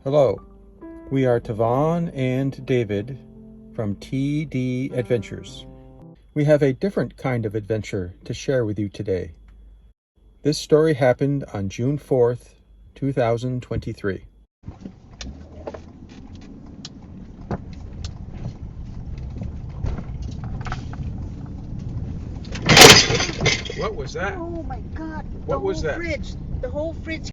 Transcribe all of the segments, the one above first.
Hello, we are Tavon and David from TD Adventures. We have a different kind of adventure to share with you today. This story happened on June 4th, 2023. What was that? Oh my God! What was that? The whole fridge.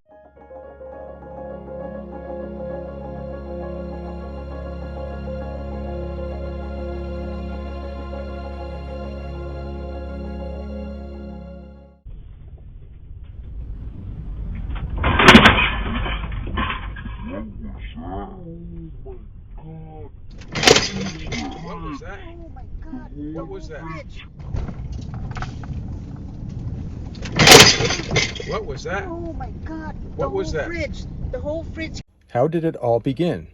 What was that? Oh my God! What was that? Fridge. What was that? Oh my God! What was that? Fridge. The whole fridge. How did it all begin?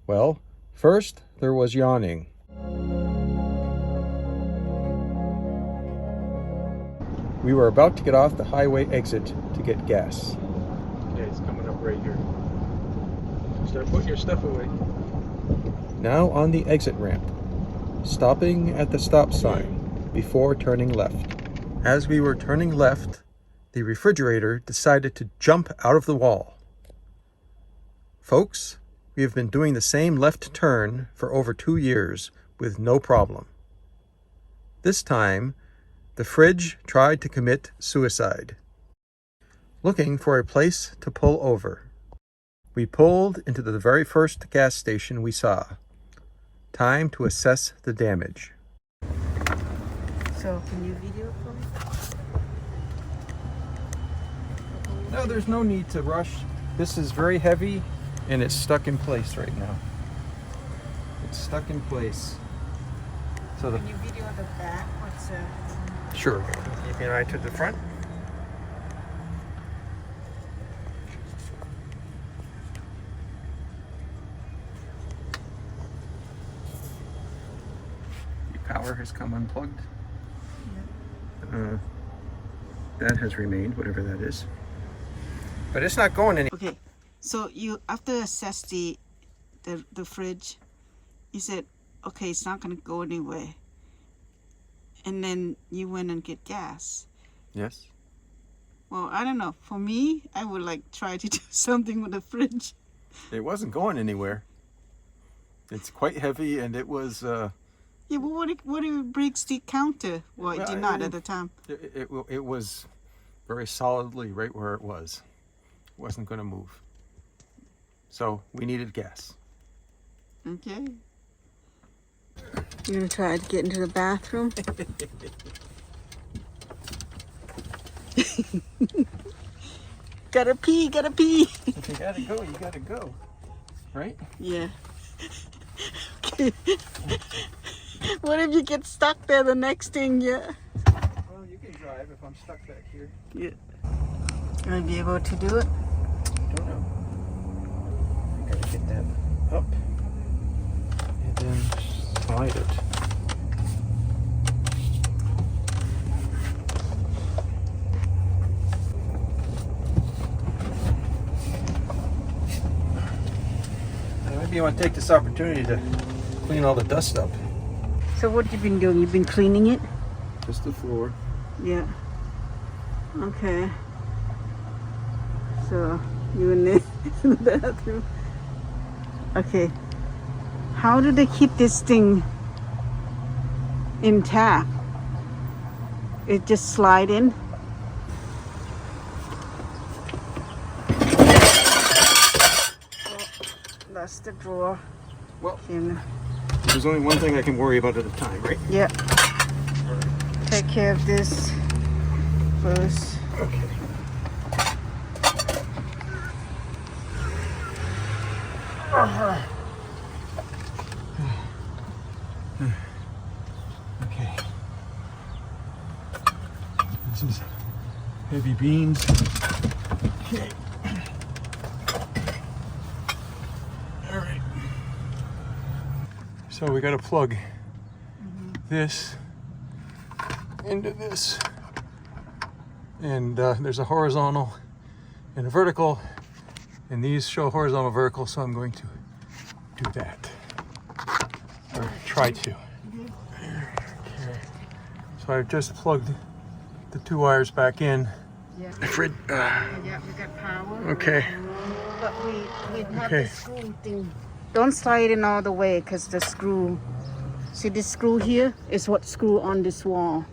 Well, first there was yawning. We were about to get off the highway exit to get gas. Okay, it's coming up right here. Start putting your stuff away. Now on the exit ramp, stopping at the stop sign before turning left. As we were turning left, the refrigerator decided to jump out of the wall. Folks, we have been doing the same left turn for over 2 years with no problem. This time, the fridge tried to commit suicide, looking for a place to pull over. We pulled into the very first gas station we saw. Time to assess the damage. So can you video for me? No, there's no need to rush. This is very heavy and it's stuck in place right now. It's stuck in place. So Can you video the back? What's Sure. Keep an eye to the front. The power has come unplugged. That has remained, whatever that is. But it's not going any. Okay, so you after assess the fridge, you said, okay, it's not gonna go anywhere. And then you went and get gas. Yes. Well, I don't know. For me, I would like try to do something with the fridge. It wasn't going anywhere. It's quite heavy and it was Yeah, but what if it breaks the counter? Well, it did not at the time. it was very solidly right where it was. It wasn't going to move. So we needed gas. Okay. You're gonna try to get into the bathroom? Gotta pee. You gotta go. Right? Yeah. Okay. What if you get stuck there the next thing? Yeah. Well, you can drive if I'm stuck back here. Yeah. Gonna be able to do it? Don't know. I gotta get that up and then slide it. Maybe you want to take this opportunity to clean all the dust up. So what have you been doing? You've been cleaning it? Just the floor. Yeah. Okay. So you in the bathroom. Okay. How do they keep this thing intact? It just slide in? That's the drawer. Well, there's only one thing I can worry about at a time, right? Yeah. Take care of this first. Okay. Okay. This is heavy beans. Okay. All right. So we got to plug this into this, and there's a horizontal and a vertical, And these show horizontal vertical, so I'm going to do that. Or try to. Okay. So I've just plugged the 2 wires back in. Yeah. Yeah, we got power. Okay. But we have the screw thing. Don't slide in all the way because the screw. See this screw here is what screw on this wall.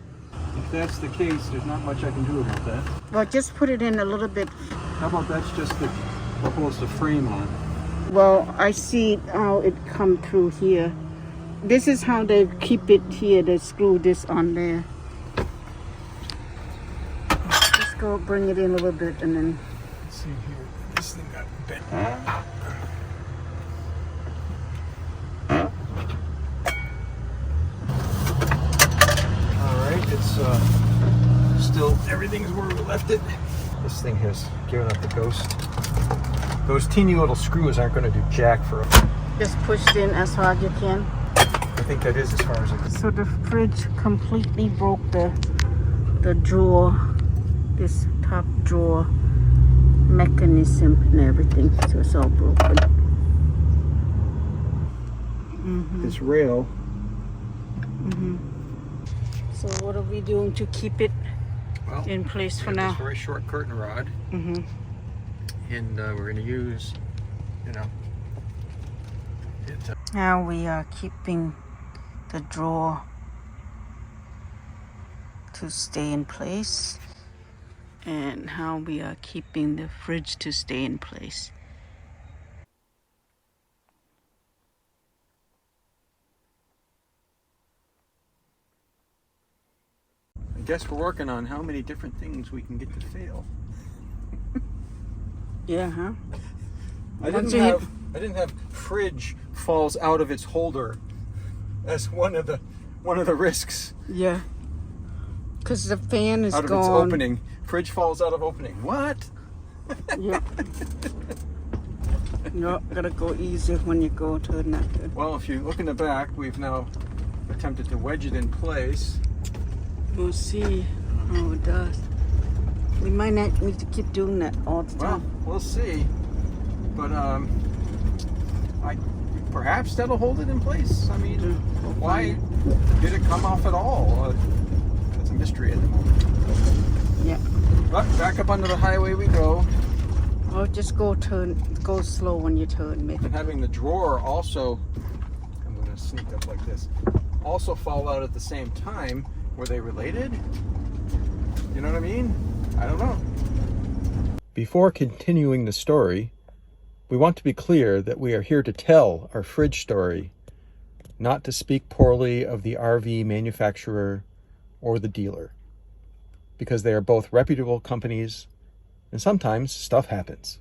If that's the case, there's not much I can do about that. Well, just put it in a little bit. How about that's just what holds the frame on? Well, I see how it come through here. This is how they keep it here. They screw this on there. Just go bring it in a little bit and then. Let's see here. This thing got bent. All right, it's still everything's where we left it. This thing has given up the ghost. Those teeny little screws aren't going to do jack for us. Just push it in as hard as you can. I think that is as far as I can. So the fridge completely broke the drawer, this top drawer mechanism and everything. So it's all broken. This rail. So what are we doing to keep it in place for now? This very short curtain rod. And we're going to use, Now we are keeping the drawer to stay in place, and how we are keeping the fridge to stay in place. I guess we're working on how many different things we can get to fail. Yeah, huh? I didn't have fridge falls out of its holder as one of the risks. Yeah. Because the fan is out of gone. Its opening. Fridge falls out of opening. What? Yeah. No, gotta go easier when you go to it. Well, if you look in the back, we've now attempted to wedge it in place. We'll see how it does. We might not need to keep doing that all the time. Well, we'll see. But perhaps that'll hold it in place. I mean, why did it come off at all? That's a mystery at the moment. Yeah. But back up onto the highway we go. Or just go slow when you turn, maybe. And having the drawer also, I'm going to sneak up like this, also fall out at the same time. Were they related? You know what I mean? I don't know. Before continuing the story, we want to be clear that we are here to tell our fridge story, not to speak poorly of the RV manufacturer or the dealer, because they are both reputable companies, and sometimes stuff happens.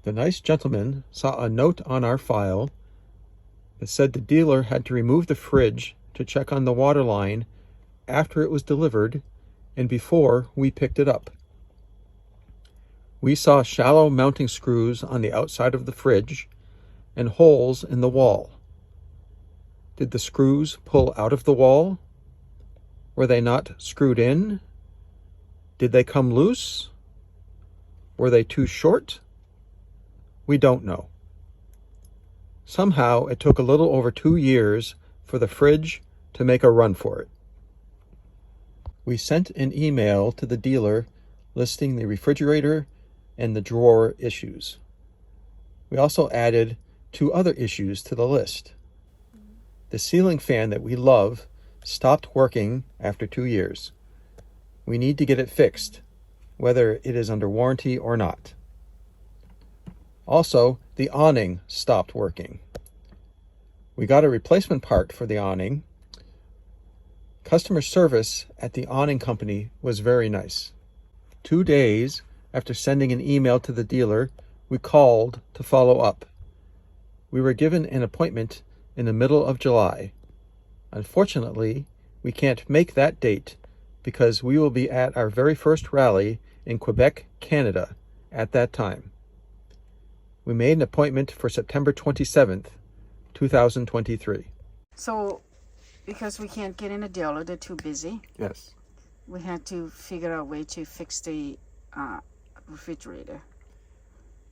The nice gentleman saw a note on our file that said the dealer had to remove the fridge to check on the water line after it was delivered and before we picked it up. We saw shallow mounting screws on the outside of the fridge and holes in the wall. Did the screws pull out of the wall? Were they not screwed in? Did they come loose? Were they too short? We don't know. Somehow it took a little over 2 years for the fridge to make a run for it. We sent an email to the dealer listing the refrigerator and the drawer issues. We also added 2 other issues to the list. The ceiling fan that we love stopped working after 2 years. We need to get it fixed, whether it is under warranty or not. Also, the awning stopped working. We got a replacement part for the awning. Customer service at the awning company was very nice. 2 days after sending an email to the dealer, we called to follow up. We were given an appointment in the middle of July. Unfortunately, we can't make that date because we will be at our very first rally in Quebec, Canada at that time. We made an appointment for September 27th, 2023. So, because we can't get in a dealer, they're too busy. Yes. we had to figure out a way to fix the refrigerator.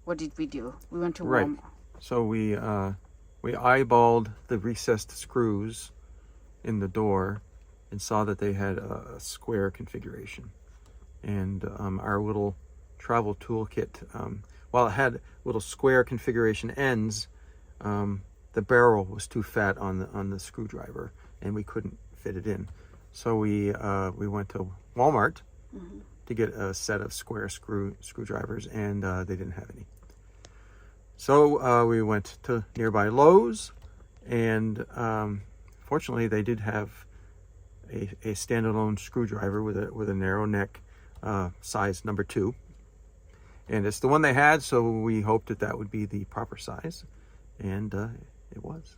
What did we do? We went to Right. Walmart. So we eyeballed the recessed screws in the door and saw that they had a square configuration. And our little travel toolkit, while it had little square configuration ends, the barrel was too fat on the screwdriver, and we couldn't fit it in. So we went to Walmart to get a set of square screwdrivers, and they didn't have any. So we went to nearby Lowe's, and fortunately they did have a standalone screwdriver with a narrow neck, size number 2, and it's the one they had. So we hoped that would be the proper size, and it was.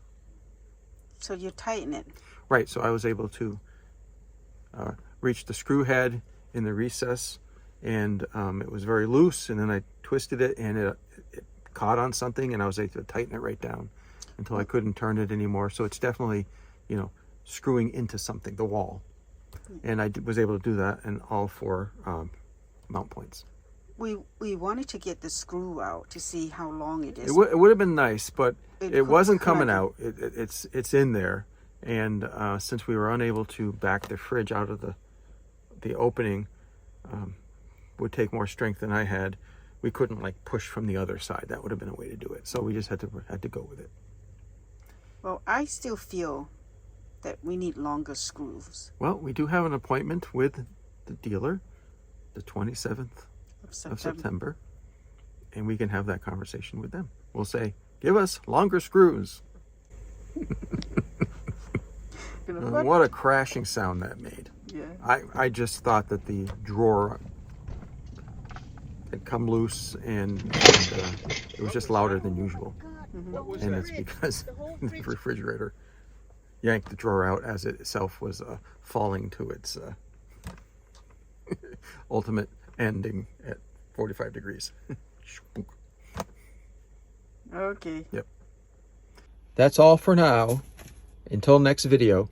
So you tighten it. Right. So I was able to reach the screw head in the recess, and it was very loose. And then I twisted it, and it caught on something, and I was able to tighten it right down until I couldn't turn it anymore. So it's definitely, screwing into something, the wall. And I was able to do that in all 4 mount points. We wanted to get the screw out to see how long it is. It would have been nice, but it wasn't coming couldn't. out. It's in there. And since we were unable to back the fridge out of the opening, would take more strength than I had. We couldn't push from the other side. That would have been a way to do it. So we just had to go with it. Well, I still feel that we need longer screws. Well, we do have an appointment with the dealer the 27th of September, and we can have that conversation with them. We'll say, give us longer screws. What a crashing sound that made. Yeah. I just thought that the drawer had come loose, and it was just louder than usual. And it's because the refrigerator yanked the drawer out as it itself was falling to its ultimate ending at 45 degrees. Okay. Yep. That's all for now. Until next video.